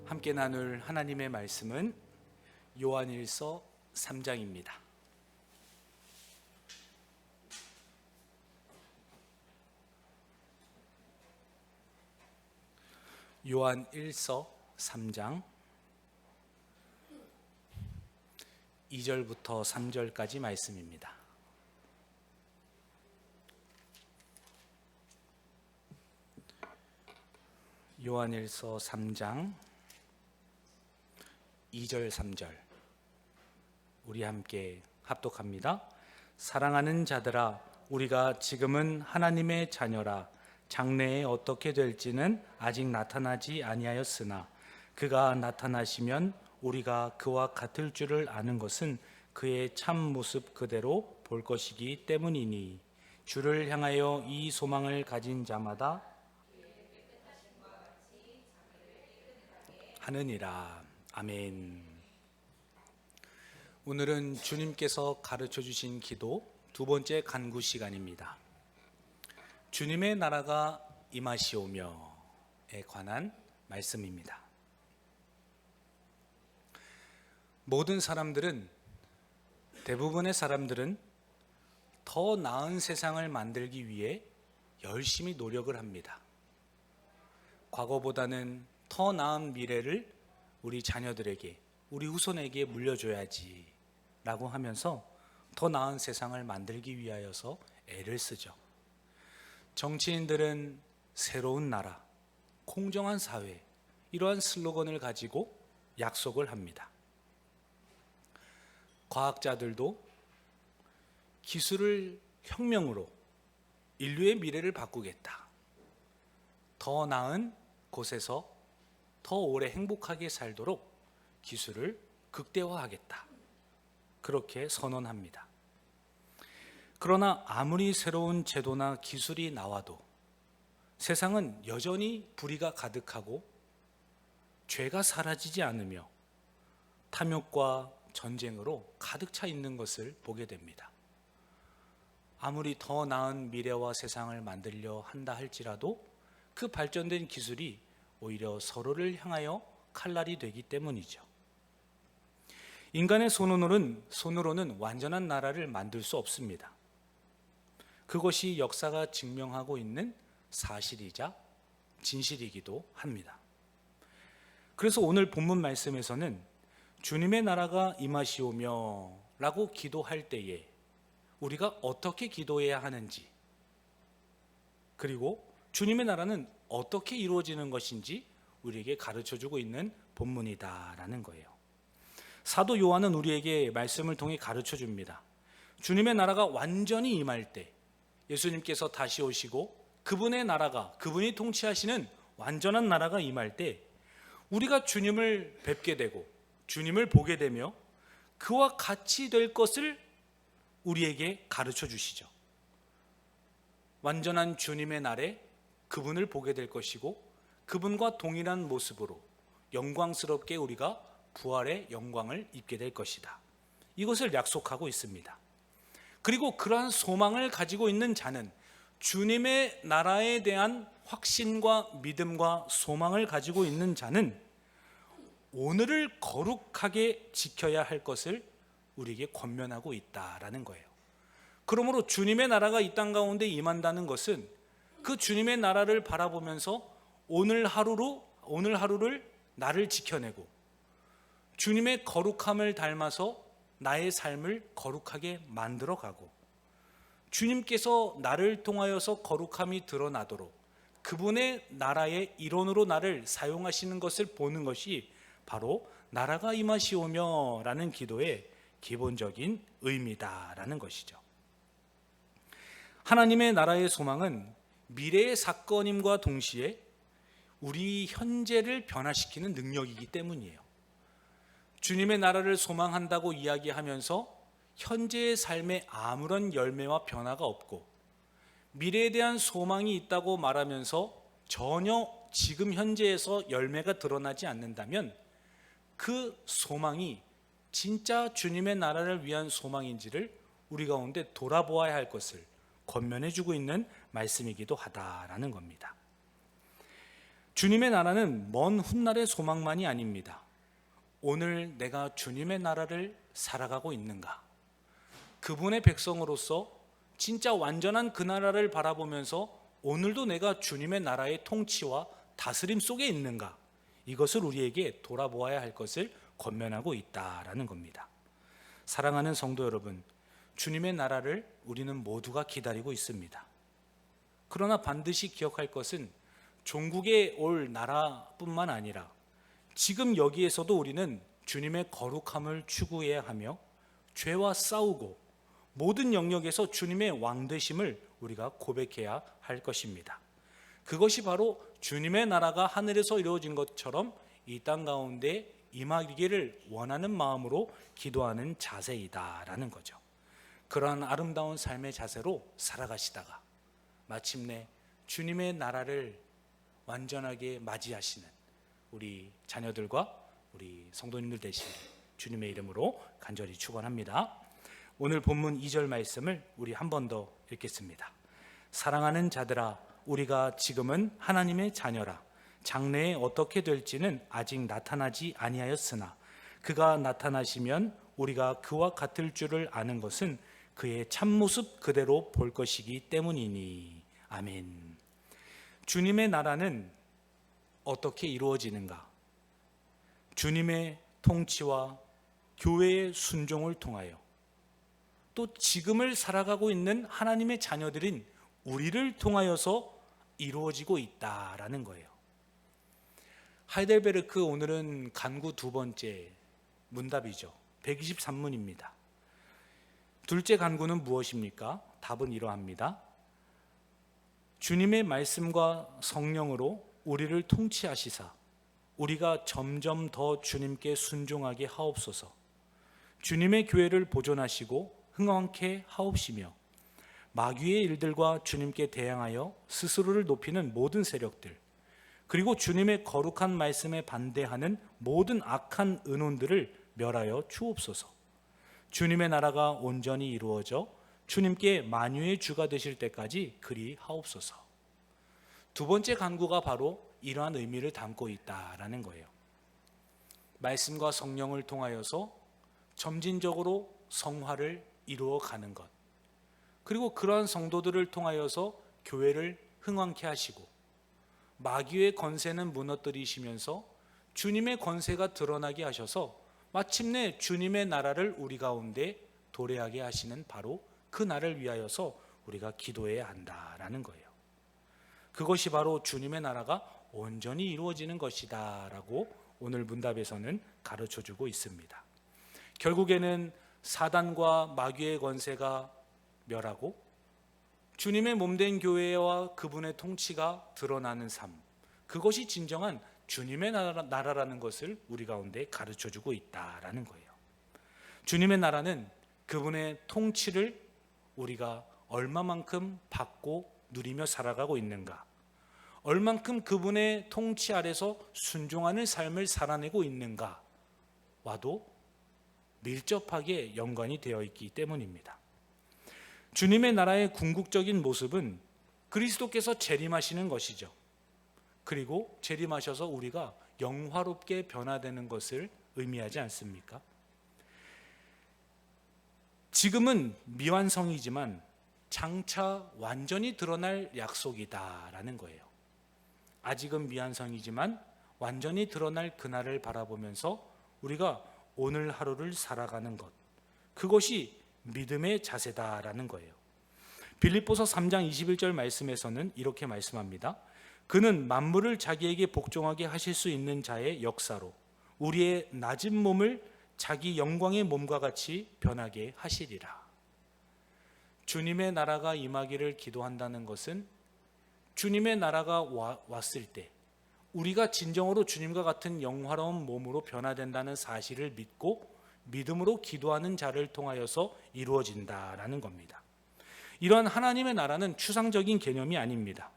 함께 나눌 하나님의 말씀은 요한일서 3장입니다. 요한일서 3장 2절부터 3절까지 말씀입니다. 요한일서 3장 2절 3절 우리 함께 합독합니다. 사랑하는 자들아, 우리가 지금은 하나님의 자녀라. 장래에 어떻게 될지는 아직 나타나지 아니하였으나 그가 나타나시면 우리가 그와 같을 줄을 아는 것은 그의 참 모습 그대로 볼 것이기 때문이니 주를 향하여 이 소망을 가진 자마다 하느니라. 아멘. 오늘은 주님께서 가르쳐 주신 기도 두 번째 간구 시간입니다. 주님의 나라가 임하시오며에 관한 말씀입니다. 모든 사람들은, 대부분의 사람들은 더 나은 세상을 만들기 위해 열심히 노력을 합니다. 과거보다는 더 나은 미래를 우리 자녀들에게, 우리 후손에게 물려줘야지 라고 하면서 더 나은 세상을 만들기 위하여서 애를 쓰죠. 정치인들은 새로운 나라, 공정한 사회, 이러한 슬로건을 가지고 약속을 합니다. 과학자들도 기술을 혁명으로 인류의 미래를 바꾸겠다, 더 나은 곳에서 더 오래 행복하게 살도록 기술을 극대화하겠다, 그렇게 선언합니다. 그러나 아무리 새로운 제도나 기술이 나와도 세상은 여전히 불의가 가득하고 죄가 사라지지 않으며 탐욕과 전쟁으로 가득 차 있는 것을 보게 됩니다. 아무리 더 나은 미래와 세상을 만들려 한다 할지라도 그 발전된 기술이 오히려 서로를 향하여 칼날이 되기 때문이죠. 인간의 손으로는 완전한 나라를 만들 수 없습니다. 그것이 역사가 증명하고 있는 사실이자 진실이기도 합니다. 그래서 오늘 본문 말씀에서는 주님의 나라가 임하시오며 라고 기도할 때에 우리가 어떻게 기도해야 하는지, 그리고 주님의 나라는 어떻게 이루어지는 것인지 우리에게 가르쳐주고 있는 본문이다라는 거예요. 사도 요한은 우리에게 말씀을 통해 가르쳐줍니다. 주님의 나라가 완전히 임할 때, 예수님께서 다시 오시고 그분의 나라가, 그분이 통치하시는 완전한 나라가 임할 때 우리가 주님을 뵙게 되고 주님을 보게 되며 그와 같이 될 것을 우리에게 가르쳐 주시죠. 완전한 주님의 날에 그분을 보게 될 것이고 그분과 동일한 모습으로 영광스럽게 우리가 부활의 영광을 입게 될 것이다, 이것을 약속하고 있습니다. 그리고 그러한 소망을 가지고 있는 자는, 주님의 나라에 대한 확신과 믿음과 소망을 가지고 있는 자는 오늘을 거룩하게 지켜야 할 것을 우리에게 권면하고 있다라는 거예요. 그러므로 주님의 나라가 이 땅 가운데 임한다는 것은 그 주님의 나라를 바라보면서 오늘 하루를 나를 지켜내고 주님의 거룩함을 닮아서 나의 삶을 거룩하게 만들어가고 주님께서 나를 통하여서 거룩함이 드러나도록 그분의 나라의 일원으로 나를 사용하시는 것을 보는 것이 바로 나라가 임하시오며 라는 기도의 기본적인 의미다라는 것이죠. 하나님의 나라의 소망은 미래의 사건임과 동시에 우리 현재를 변화시키는 능력이기 때문이에요. 주님의 나라를 소망한다고 이야기하면서 현재의 삶에 아무런 열매와 변화가 없고 미래에 대한 소망이 있다고 말하면서 전혀 지금 현재에서 열매가 드러나지 않는다면 그 소망이 진짜 주님의 나라를 위한 소망인지를 우리 가운데 돌아보아야 할 것을 권면해 주고 있는 말씀이기도 하다라는 겁니다. 주님의 나라는 먼 훗날의 소망만이 아닙니다. 오늘 내가 주님의 나라를 살아가고 있는가? 그분의 백성으로서 진짜 완전한 그 나라를 바라보면서 오늘도 내가 주님의 나라의 통치와 다스림 속에 있는가? 이것을 우리에게 돌아보아야 할 것을 권면하고 있다라는 겁니다. 사랑하는 성도 여러분, 주님의 나라를 우리는 모두가 기다리고 있습니다. 그러나 반드시 기억할 것은 종국에 올 나라뿐만 아니라 지금 여기에서도 우리는 주님의 거룩함을 추구해야 하며 죄와 싸우고 모든 영역에서 주님의 왕되심을 우리가 고백해야 할 것입니다. 그것이 바로 주님의 나라가 하늘에서 이루어진 것처럼 이 땅 가운데 임하기를 원하는 마음으로 기도하는 자세이다라는 거죠. 그러한 아름다운 삶의 자세로 살아가시다가 마침내 주님의 나라를 완전하게 맞이하시는 우리 자녀들과 우리 성도님들 되시길 주님의 이름으로 간절히 축원합니다. 오늘 본문 2절 말씀을 우리 한 번 더 읽겠습니다. 사랑하는 자들아, 우리가 지금은 하나님의 자녀라. 장래에 어떻게 될지는 아직 나타나지 아니하였으나 그가 나타나시면 우리가 그와 같을 줄을 아는 것은 그의 참모습 그대로 볼 것이기 때문이니. 아멘. 주님의 나라는 어떻게 이루어지는가? 주님의 통치와 교회의 순종을 통하여 또 지금을 살아가고 있는 하나님의 자녀들인 우리를 통하여서 이루어지고 있다라는 거예요. 하이델베르크 오늘은 간구 두 번째 문답이죠. 123문입니다. 둘째 간구는 무엇입니까? 답은 이러합니다. 주님의 말씀과 성령으로 우리를 통치하시사 우리가 점점 더 주님께 순종하게 하옵소서. 주님의 교회를 보존하시고 흥왕케 하옵시며 마귀의 일들과 주님께 대항하여 스스로를 높이는 모든 세력들, 그리고 주님의 거룩한 말씀에 반대하는 모든 악한 의논들을 멸하여 주옵소서. 주님의 나라가 온전히 이루어져 주님께 만유의 주가 되실 때까지 그리 하옵소서. 두 번째 간구가 바로 이러한 의미를 담고 있다라는 거예요. 말씀과 성령을 통하여서 점진적으로 성화를 이루어가는 것, 그리고 그러한 성도들을 통하여서 교회를 흥왕케 하시고 마귀의 권세는 무너뜨리시면서 주님의 권세가 드러나게 하셔서 마침내 주님의 나라를 우리 가운데 도래하게 하시는 바로 그 날을 위하여서 우리가 기도해야 한다라는 거예요. 그것이 바로 주님의 나라가 온전히 이루어지는 것이다 라고 오늘 문답에서는 가르쳐주고 있습니다. 결국에는 사단과 마귀의 권세가 멸하고 주님의 몸된 교회와 그분의 통치가 드러나는 삶, 그것이 진정한 주님의 나라라는 것을 우리 가운데 가르쳐주고 있다라는 거예요. 주님의 나라는 그분의 통치를 우리가 얼마만큼 받고 누리며 살아가고 있는가, 얼만큼 그분의 통치 아래서 순종하는 삶을 살아내고 있는가와도 밀접하게 연관이 되어 있기 때문입니다. 주님의 나라의 궁극적인 모습은 그리스도께서 재림하시는 것이죠. 그리고 재림하셔서 우리가 영화롭게 변화되는 것을 의미하지 않습니까? 지금은 미완성이지만 장차 완전히 드러날 약속이다라는 거예요. 아직은 미완성이지만 완전히 드러날 그날을 바라보면서 우리가 오늘 하루를 살아가는 것, 그것이 믿음의 자세다라는 거예요. 빌립보서 3장 21절 말씀에서는 이렇게 말씀합니다. 그는 만물을 자기에게 복종하게 하실 수 있는 자의 역사로 우리의 낮은 몸을 자기 영광의 몸과 같이 변하게 하시리라. 주님의 나라가 임하기를 기도한다는 것은 주님의 나라가 왔을 때 우리가 진정으로 주님과 같은 영화로운 몸으로 변화된다는 사실을 믿고 믿음으로 기도하는 자를 통하여서 이루어진다라는 겁니다. 이러한 하나님의 나라는 추상적인 개념이 아닙니다.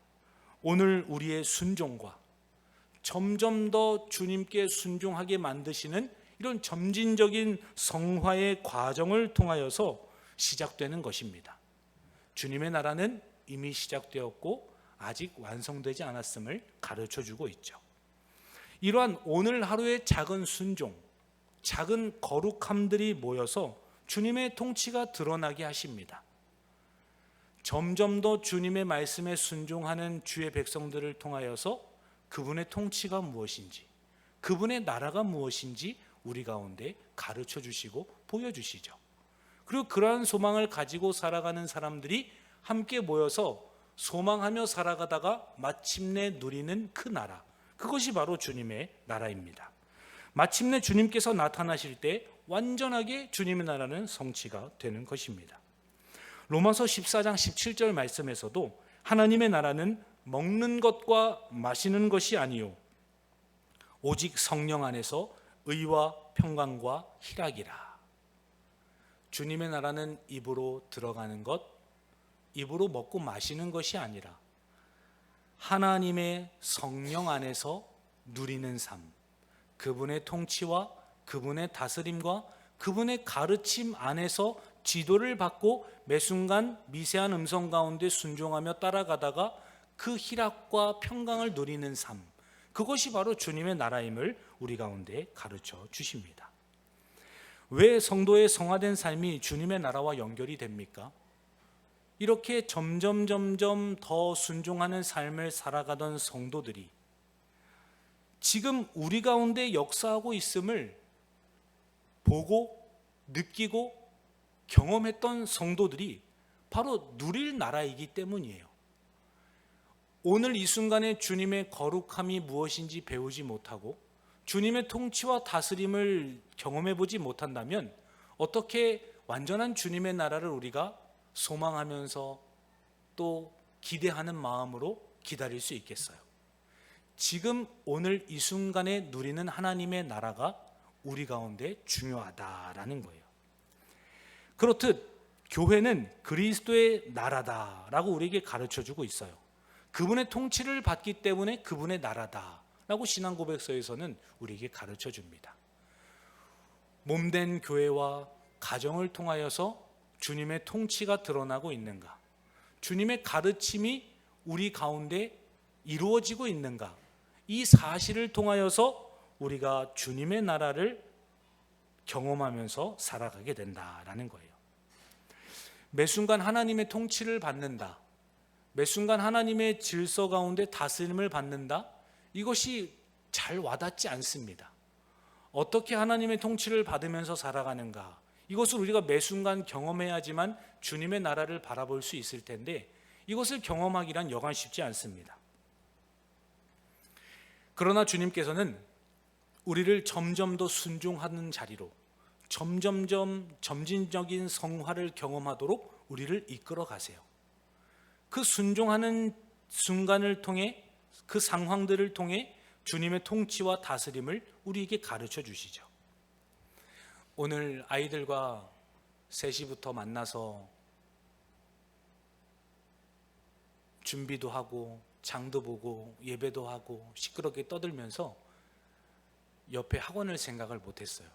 오늘 우리의 순종과 점점 더 주님께 순종하게 만드시는 이런 점진적인 성화의 과정을 통하여서 시작되는 것입니다. 주님의 나라는 이미 시작되었고 아직 완성되지 않았음을 가르쳐 주고 있죠. 이러한 오늘 하루의 작은 순종, 작은 거룩함들이 모여서 주님의 통치가 드러나게 하십니다. 점점 더 주님의 말씀에 순종하는 주의 백성들을 통하여서 그분의 통치가 무엇인지, 그분의 나라가 무엇인지 우리 가운데 가르쳐 주시고 보여주시죠. 그리고 그러한 소망을 가지고 살아가는 사람들이 함께 모여서 소망하며 살아가다가 마침내 누리는 그 나라, 그것이 바로 주님의 나라입니다. 마침내 주님께서 나타나실 때 완전하게 주님의 나라는 성취가 되는 것입니다. 로마서 14장 17절 말씀에서도 하나님의 나라는 먹는 것과 마시는 것이 아니요 오직 성령 안에서 의와 평강과 희락이라. 주님의 나라는 입으로 들어가는 것, 입으로 먹고 마시는 것이 아니라 하나님의 성령 안에서 누리는 삶, 그분의 통치와 그분의 다스림과 그분의 가르침 안에서 지도를 받고 매 순간 미세한 음성 가운데 순종하며 따라가다가 그 희락과 평강을 누리는 삶, 그것이 바로 주님의 나라임을 우리 가운데 가르쳐 주십니다. 왜 성도의 성화된 삶이 주님의 나라와 연결이 됩니까? 이렇게 점점 더 순종하는 삶을 살아가던 성도들이 지금 우리 가운데 역사하고 있음을 보고 느끼고 경험했던 성도들이 바로 누릴 나라이기 때문이에요. 오늘 이 순간에 주님의 거룩함이 무엇인지 배우지 못하고 주님의 통치와 다스림을 경험해 보지 못한다면 어떻게 완전한 주님의 나라를 우리가 소망하면서 또 기대하는 마음으로 기다릴 수 있겠어요? 지금 오늘 이 순간에 누리는 하나님의 나라가 우리 가운데 중요하다라는 거예요. 그렇듯 교회는 그리스도의 나라다라고 우리에게 가르쳐주고 있어요. 그분의 통치를 받기 때문에 그분의 나라다라고 신앙고백서에서는 우리에게 가르쳐줍니다. 몸된 교회와 가정을 통하여서 주님의 통치가 드러나고 있는가? 주님의 가르침이 우리 가운데 이루어지고 있는가? 이 사실을 통하여서 우리가 주님의 나라를 경험하면서 살아가게 된다라는 거예요. 매 순간 하나님의 통치를 받는다, 매 순간 하나님의 질서 가운데 다스림을 받는다, 이것이 잘 와닿지 않습니다. 어떻게 하나님의 통치를 받으면서 살아가는가, 이것을 우리가 매 순간 경험해야지만 주님의 나라를 바라볼 수 있을 텐데 이것을 경험하기란 여간 쉽지 않습니다. 그러나 주님께서는 우리를 점점 더 순종하는 자리로 점진적인 성화를 경험하도록 우리를 이끌어 가세요. 그 순종하는 순간을 통해, 그 상황들을 통해 주님의 통치와 다스림을 우리에게 가르쳐 주시죠. 오늘 아이들과 3시부터 만나서 준비도 하고 장도 보고 예배도 하고 시끄럽게 떠들면서 옆에 학원을 생각을 못했어요.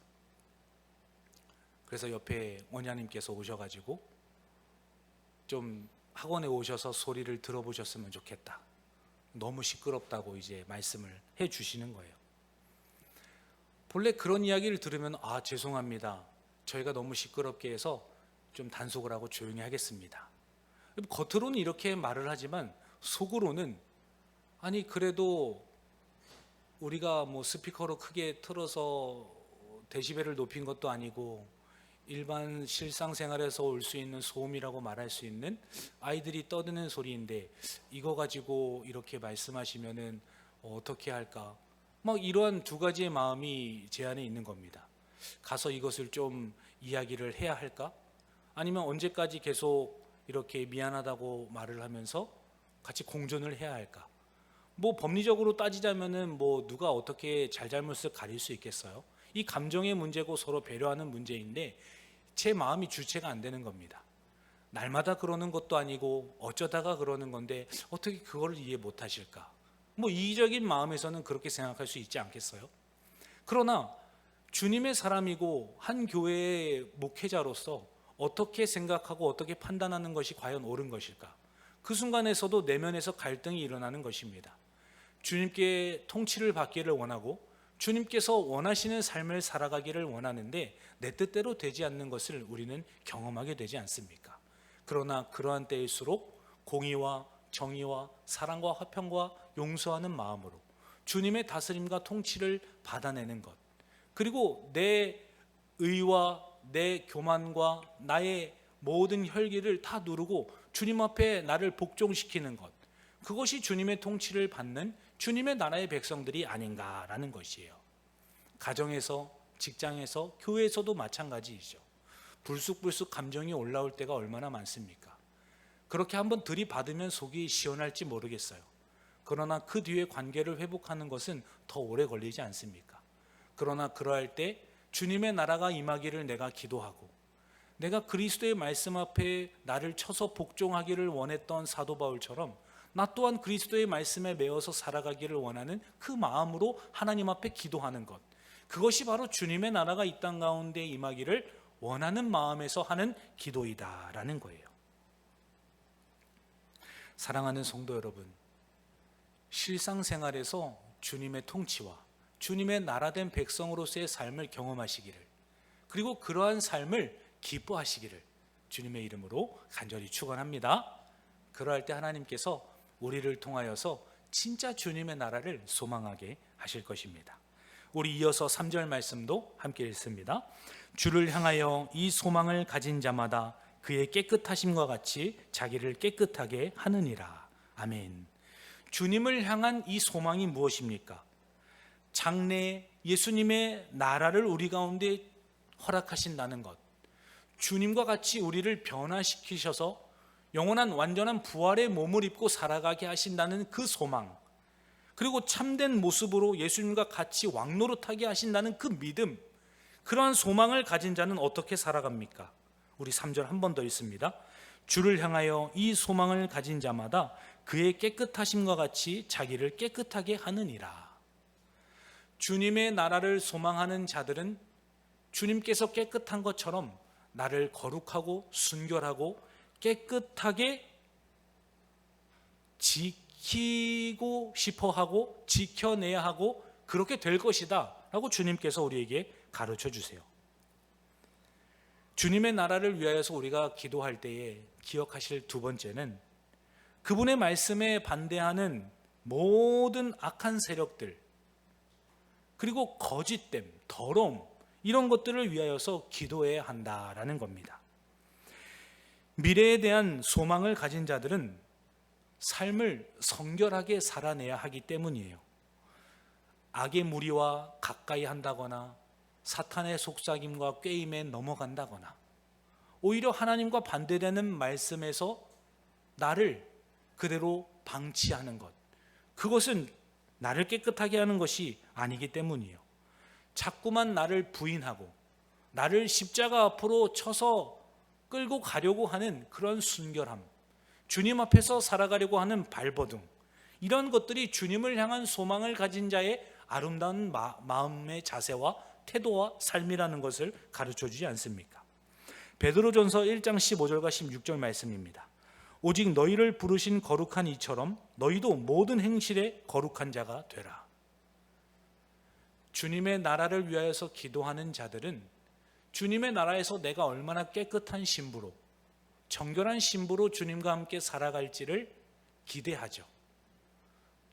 그래서 옆에 원장님께서 오셔가지고 좀 학원에 오셔서 소리를 들어보셨으면 좋겠다, 너무 시끄럽다고 이제 말씀을 해 주시는 거예요. 본래 그런 이야기를 들으면 죄송합니다, 저희가 너무 시끄럽게 해서 좀 단속을 하고 조용히 하겠습니다. 겉으로는 이렇게 말을 하지만 속으로는 아니 그래도 우리가 뭐 스피커로 크게 틀어서 데시벨을 높인 것도 아니고 일반 실상생활에서 올 수 있는 소음이라고 말할 수 있는 아이들이 떠드는 소리인데 이거 가지고 이렇게 말씀하시면은 어떻게 할까, 막 이러한 두 가지의 마음이 제 안에 있는 겁니다. 가서 이것을 좀 이야기를 해야 할까? 아니면 언제까지 계속 이렇게 미안하다고 말을 하면서 같이 공존을 해야 할까? 뭐 법리적으로 따지자면은 뭐 누가 어떻게 잘잘못을 가릴 수 있겠어요? 이 감정의 문제고 서로 배려하는 문제인데 제 마음이 주체가 안 되는 겁니다. 날마다 그러는 것도 아니고 어쩌다가 그러는 건데 어떻게 그걸 이해 못 하실까? 뭐 이기적인 마음에서는 그렇게 생각할 수 있지 않겠어요? 그러나 주님의 사람이고 한 교회의 목회자로서 어떻게 생각하고 어떻게 판단하는 것이 과연 옳은 것일까? 그 순간에서도 내면에서 갈등이 일어나는 것입니다. 주님께 통치를 받기를 원하고 주님께서 원하시는 삶을 살아가기를 원하는데 내 뜻대로 되지 않는 것을 우리는 경험하게 되지 않습니까? 그러나 그러한 때일수록 공의와 정의와 사랑과 화평과 용서하는 마음으로 주님의 다스림과 통치를 받아내는 것, 그리고 내 의와 내 교만과 나의 모든 혈기를 다 누르고 주님 앞에 나를 복종시키는 것, 그것이 주님의 통치를 받는 주님의 나라의 백성들이 아닌가라는 것이에요. 가정에서, 직장에서, 교회에서도 마찬가지이죠. 불쑥불쑥 감정이 올라올 때가 얼마나 많습니까? 그렇게 한번 들이받으면 속이 시원할지 모르겠어요. 그러나 그 뒤에 관계를 회복하는 것은 더 오래 걸리지 않습니까? 그러나 그러할 때 주님의 나라가 임하기를 내가 기도하고, 내가 그리스도의 말씀 앞에 나를 쳐서 복종하기를 원했던 사도 바울처럼 나 또한 그리스도의 말씀에 매어서 살아가기를 원하는 그 마음으로 하나님 앞에 기도하는 것, 그것이 바로 주님의 나라가 이 땅 가운데 임하기를 원하는 마음에서 하는 기도이다라는 거예요. 사랑하는 성도 여러분, 실상생활에서 주님의 통치와 주님의 나라된 백성으로서의 삶을 경험하시기를, 그리고 그러한 삶을 기뻐하시기를 주님의 이름으로 간절히 축원합니다. 그러할 때 하나님께서 우리를 통하여서 진짜 주님의 나라를 소망하게 하실 것입니다. 우리 이어서 3절 말씀도 함께 읽습니다. 주를 향하여 이 소망을 가진 자마다 그의 깨끗하심과 같이 자기를 깨끗하게 하느니라. 아멘. 주님을 향한 이 소망이 무엇입니까? 장래 예수님의 나라를 우리 가운데 허락하신다는 것, 주님과 같이 우리를 변화시키셔서 영원한 완전한 부활의 몸을 입고 살아가게 하신다는 그 소망, 그리고 참된 모습으로 예수님과 같이 왕노릇하게 하신다는 그 믿음, 그러한 소망을 가진 자는 어떻게 살아갑니까? 우리 3절 한 번 더 있습니다. 주를 향하여 이 소망을 가진 자마다 그의 깨끗하심과 같이 자기를 깨끗하게 하느니라. 주님의 나라를 소망하는 자들은 주님께서 깨끗한 것처럼 나를 거룩하고 순결하고 깨끗하게 지키고 싶어하고 지켜내야 하고 그렇게 될 것이다 라고 주님께서 우리에게 가르쳐 주세요. 주님의 나라를 위하여서 우리가 기도할 때에 기억하실 두 번째는 그분의 말씀에 반대하는 모든 악한 세력들, 그리고 거짓됨, 더러움, 이런 것들을 위하여서 기도해야 한다라는 겁니다. 미래에 대한 소망을 가진 자들은 삶을 성결하게 살아내야 하기 때문이에요. 악의 무리와 가까이 한다거나 사탄의 속삭임과 꾀임에 넘어간다거나 오히려 하나님과 반대되는 말씀에서 나를 그대로 방치하는 것, 그것은 나를 깨끗하게 하는 것이 아니기 때문이에요. 자꾸만 나를 부인하고 나를 십자가 앞으로 쳐서 끌고 가려고 하는 그런 순결함, 주님 앞에서 살아가려고 하는 발버둥, 이런 것들이 주님을 향한 소망을 가진 자의 아름다운 마음의 자세와 태도와 삶이라는 것을 가르쳐주지 않습니까? 베드로전서 1장 15절과 16절 말씀입니다. 오직 너희를 부르신 거룩한 이처럼 너희도 모든 행실에 거룩한 자가 되라. 주님의 나라를 위하여서 기도하는 자들은 주님의 나라에서 내가 얼마나 깨끗한 신부로, 정결한 신부로 주님과 함께 살아갈지를 기대하죠.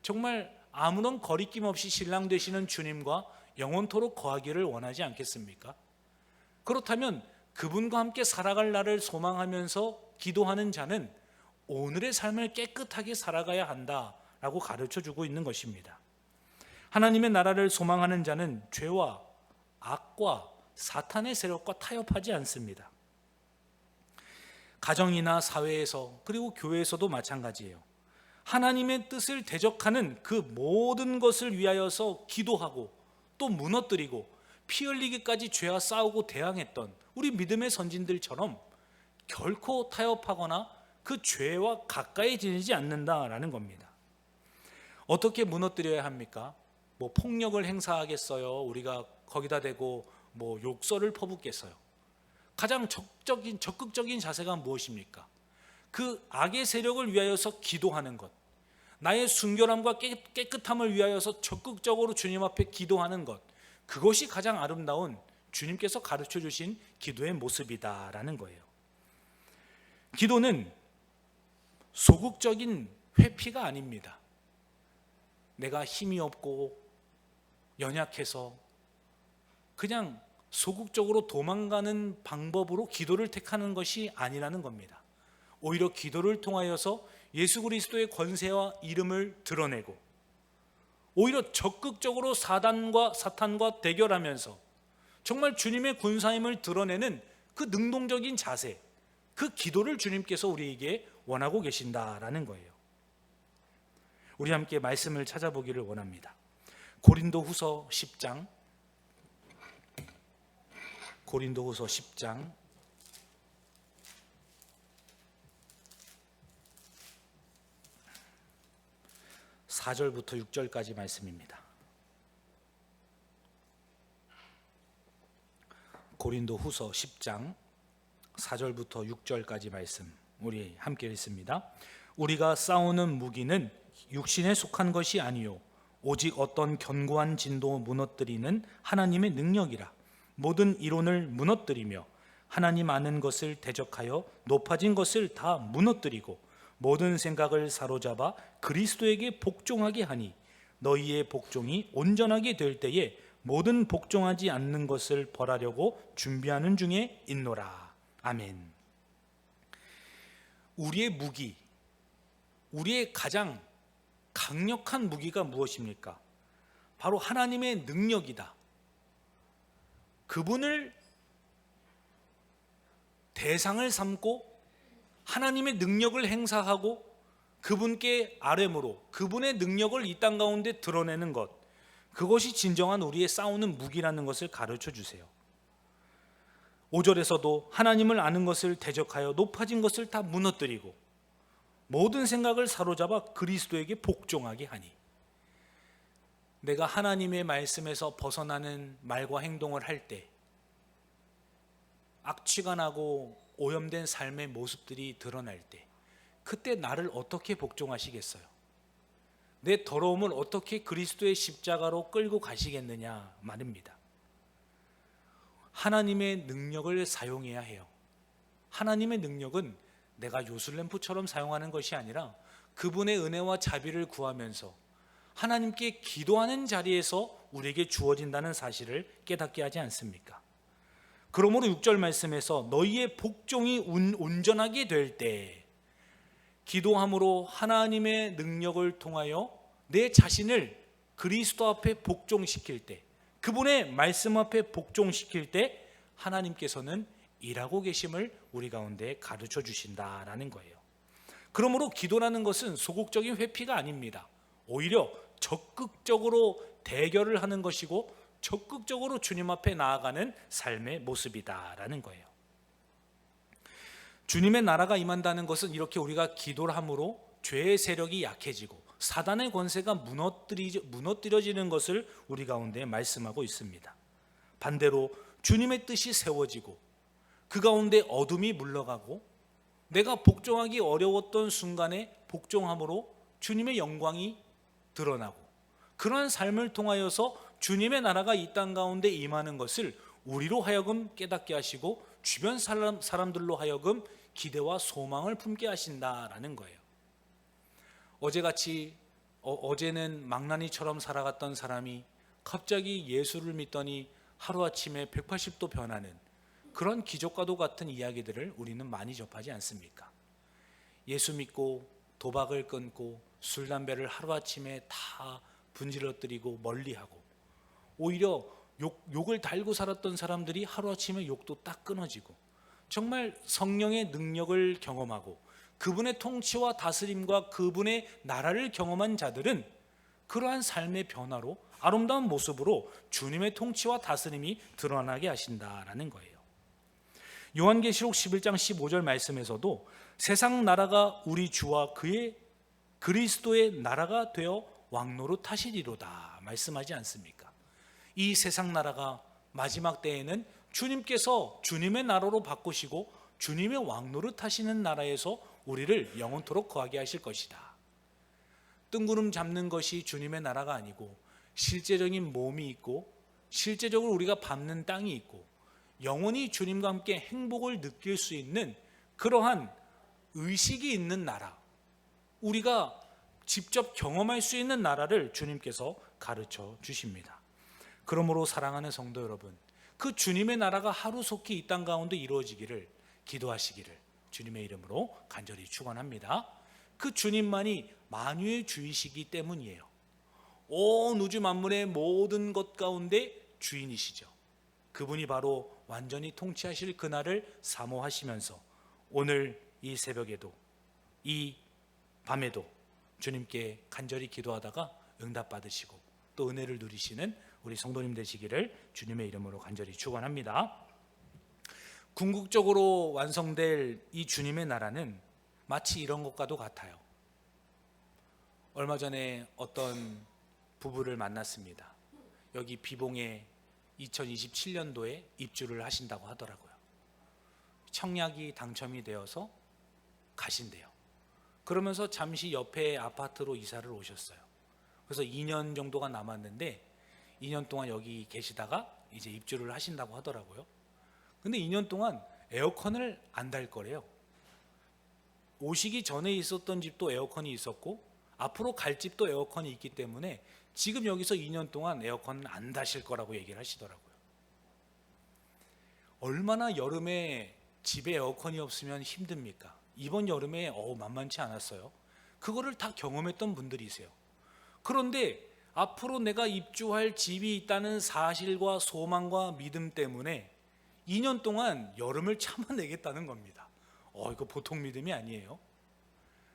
정말 아무런 거리낌 없이 신랑 되시는 주님과 영원토록 거하기를 원하지 않겠습니까? 그렇다면 그분과 함께 살아갈 날을 소망하면서 기도하는 자는 오늘의 삶을 깨끗하게 살아가야 한다라고 가르쳐주고 있는 것입니다. 하나님의 나라를 소망하는 자는 죄와 악과 사탄의 세력과 타협하지 않습니다. 가정이나 사회에서, 그리고 교회에서도 마찬가지예요. 하나님의 뜻을 대적하는 그 모든 것을 위하여서 기도하고 또 무너뜨리고 피 흘리기까지 죄와 싸우고 대항했던 우리 믿음의 선진들처럼 결코 타협하거나 그 죄와 가까이 지내지 않는다라는 겁니다. 어떻게 무너뜨려야 합니까? 폭력을 행사하겠어요? 우리가 거기다 대고 욕설을 퍼붓겠어요? 가장 적극적인 자세가 무엇입니까? 그 악의 세력을 위하여서 기도하는 것, 나의 순결함과 깨끗함을 위하여서 적극적으로 주님 앞에 기도하는 것, 그것이 가장 아름다운 주님께서 가르쳐 주신 기도의 모습이다라는 거예요. 기도는 소극적인 회피가 아닙니다. 내가 힘이 없고 연약해서 그냥 소극적으로 도망가는 방법으로 기도를 택하는 것이 아니라는 겁니다. 오히려 기도를 통하여서 예수 그리스도의 권세와 이름을 드러내고, 오히려 적극적으로 사탄과 대결하면서 정말 주님의 군사임을 드러내는 그 능동적인 자세, 그 기도를 주님께서 우리에게 원하고 계신다라는 거예요. 우리 함께 말씀을 찾아보기를 원합니다. 고린도후서 10장 4절부터 6절까지 말씀입니다. 고린도후서 10장 4절부터 6절까지 말씀 우리 함께 읽습니다. 우리가 싸우는 무기는 육신에 속한 것이 아니요 오직 어떤 견고한 진도 무너뜨리는 하나님의 능력이라. 모든 이론을 무너뜨리며 하나님 아는 것을 대적하여 높아진 것을 다 무너뜨리고 모든 생각을 사로잡아 그리스도에게 복종하게 하니 너희의 복종이 온전하게 될 때에 모든 복종하지 않는 것을 벌하려고 준비하는 중에 있노라. 아멘. 우리의 무기, 우리의 가장 강력한 무기가 무엇입니까? 바로 하나님의 능력이다. 그분을 대상을 삼고 하나님의 능력을 행사하고 그분께 아뢰므로 그분의 능력을 이 땅 가운데 드러내는 것, 그것이 진정한 우리의 싸우는 무기라는 것을 가르쳐 주세요. 5절에서도 하나님을 아는 것을 대적하여 높아진 것을 다 무너뜨리고 모든 생각을 사로잡아 그리스도에게 복종하게 하니, 내가 하나님의 말씀에서 벗어나는 말과 행동을 할 때 악취가 나고 오염된 삶의 모습들이 드러날 때, 그때 나를 어떻게 복종하시겠어요? 내 더러움을 어떻게 그리스도의 십자가로 끌고 가시겠느냐 말입니다. 하나님의 능력을 사용해야 해요. 하나님의 능력은 내가 요술램프처럼 사용하는 것이 아니라 그분의 은혜와 자비를 구하면서 하나님께 기도하는 자리에서 우리에게 주어진다는 사실을 깨닫게 하지 않습니까? 그러므로 6절 말씀에서 너희의 복종이 온전하게 될 때, 기도함으로 하나님의 능력을 통하여 내 자신을 그리스도 앞에 복종시킬 때, 그분의 말씀 앞에 복종시킬 때 하나님께서는 일하고 계심을 우리 가운데 가르쳐 주신다라는 거예요. 그러므로 기도라는 것은 소극적인 회피가 아닙니다. 오히려 적극적으로 대결을 하는 것이고 적극적으로 주님 앞에 나아가는 삶의 모습이다라는 거예요. 주님의 나라가 임한다는 것은 이렇게 우리가 기도를 함으로 죄의 세력이 약해지고 사단의 권세가 무너뜨려지는 것을 우리 가운데 말씀하고 있습니다. 반대로 주님의 뜻이 세워지고 그 가운데 어둠이 물러가고 내가 복종하기 어려웠던 순간에 복종함으로 주님의 영광이 드러나고, 그러한 삶을 통하여서 주님의 나라가 이 땅 가운데 임하는 것을 우리로 하여금 깨닫게 하시고 주변 사람들로 하여금 기대와 소망을 품게 하신다라는 거예요. 어제는 망나니처럼 살아갔던 사람이 갑자기 예수를 믿더니 하루아침에 180도 변하는 그런 기적과도 같은 이야기들을 우리는 많이 접하지 않습니까? 예수 믿고 도박을 끊고 술, 담배를 하루아침에 다 분질러뜨리고 멀리하고, 오히려 욕을 달고 살았던 사람들이 하루아침에 욕도 딱 끊어지고 정말 성령의 능력을 경험하고 그분의 통치와 다스림과 그분의 나라를 경험한 자들은 그러한 삶의 변화로 아름다운 모습으로 주님의 통치와 다스림이 드러나게 하신다라는 거예요. 요한계시록 11장 15절 말씀에서도 세상 나라가 우리 주와 그의 그리스도의 나라가 되어 왕노릇 하시리로다 말씀하지 않습니까? 이 세상 나라가 마지막 때에는 주님께서 주님의 나라로 바꾸시고 주님의 왕노릇 하시는 나라에서 우리를 영원토록 거하게 하실 것이다. 뜬구름 잡는 것이 주님의 나라가 아니고 실제적인 몸이 있고 실제적으로 우리가 밟는 땅이 있고 영원히 주님과 함께 행복을 느낄 수 있는 그러한 의식이 있는 나라, 우리가 직접 경험할 수 있는 나라를 주님께서 가르쳐 주십니다. 그러므로 사랑하는 성도 여러분, 그 주님의 나라가 하루속히 이 땅 가운데 이루어지기를 기도하시기를 주님의 이름으로 간절히 축원합니다. 그 주님만이 만유의 주이시기 때문이에요. 온 우주 만물의 모든 것 가운데 주인이시죠. 그분이 바로 완전히 통치하실 그날을 사모하시면서 오늘 이 새벽에도 이 밤에도 주님께 간절히 기도하다가 응답받으시고 또 은혜를 누리시는 우리 성도님 되시기를 주님의 이름으로 간절히 축원합니다. 궁극적으로 완성될 이 주님의 나라는 마치 이런 것과도 같아요. 얼마 전에 어떤 부부를 만났습니다. 여기 비봉에 2027년도에 입주를 하신다고 하더라고요. 청약이 당첨이 되어서 가신대요. 그러면서 잠시 옆에 아파트로 이사를 오셨어요. 그래서 2년 정도가 남았는데 2년 동안 여기 계시다가 이제 입주를 하신다고 하더라고요. 근데 2년 동안 에어컨을 안 달 거래요. 오시기 전에 있었던 집도 에어컨이 있었고 앞으로 갈 집도 에어컨이 있기 때문에 지금 여기서 2년 동안 에어컨을 안 다실 거라고 얘기를 하시더라고요. 얼마나 여름에 집에 에어컨이 없으면 힘듭니까? 이번 여름에 만만치 않았어요. 그거를 다 경험했던 분들이세요. 그런데 앞으로 내가 입주할 집이 있다는 사실과 소망과 믿음 때문에 2년 동안 여름을 참아내겠다는 겁니다. 이거 보통 믿음이 아니에요.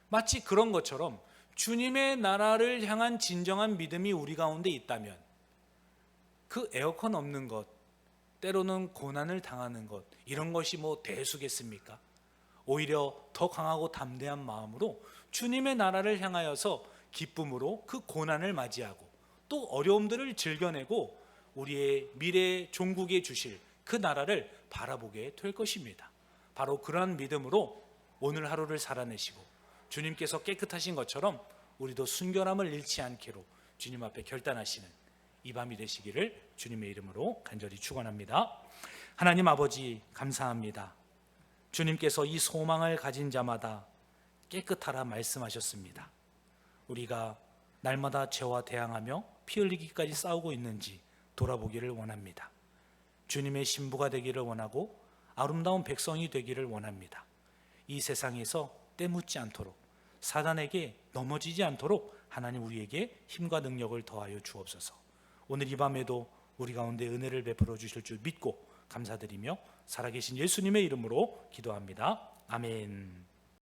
마치 그런 것처럼 주님의 나라를 향한 진정한 믿음이 우리 가운데 있다면 그 에어컨 없는 것, 때로는 고난을 당하는 것, 이런 것이 뭐 대수겠습니까? 오히려 더 강하고 담대한 마음으로 주님의 나라를 향하여서 기쁨으로 그 고난을 맞이하고 또 어려움들을 즐겨내고 우리의 미래 종국에 주실 그 나라를 바라보게 될 것입니다. 바로 그러한 믿음으로 오늘 하루를 살아내시고 주님께서 깨끗하신 것처럼 우리도 순결함을 잃지 않기로 주님 앞에 결단하시는 이 밤이 되시기를 주님의 이름으로 간절히 축원합니다. 하나님 아버지 감사합니다. 주님께서 이 소망을 가진 자마다 깨끗하라 말씀하셨습니다. 우리가 날마다 죄와 대항하며 피 흘리기까지 싸우고 있는지 돌아보기를 원합니다. 주님의 신부가 되기를 원하고 아름다운 백성이 되기를 원합니다. 이 세상에서 때묻지 않도록 사단에게 넘어지지 않도록 하나님 우리에게 힘과 능력을 더하여 주옵소서. 오늘 이 밤에도 우리 가운데 은혜를 베풀어 주실 줄 믿고 감사드리며 살아계신 예수님의 이름으로 기도합니다. 아멘.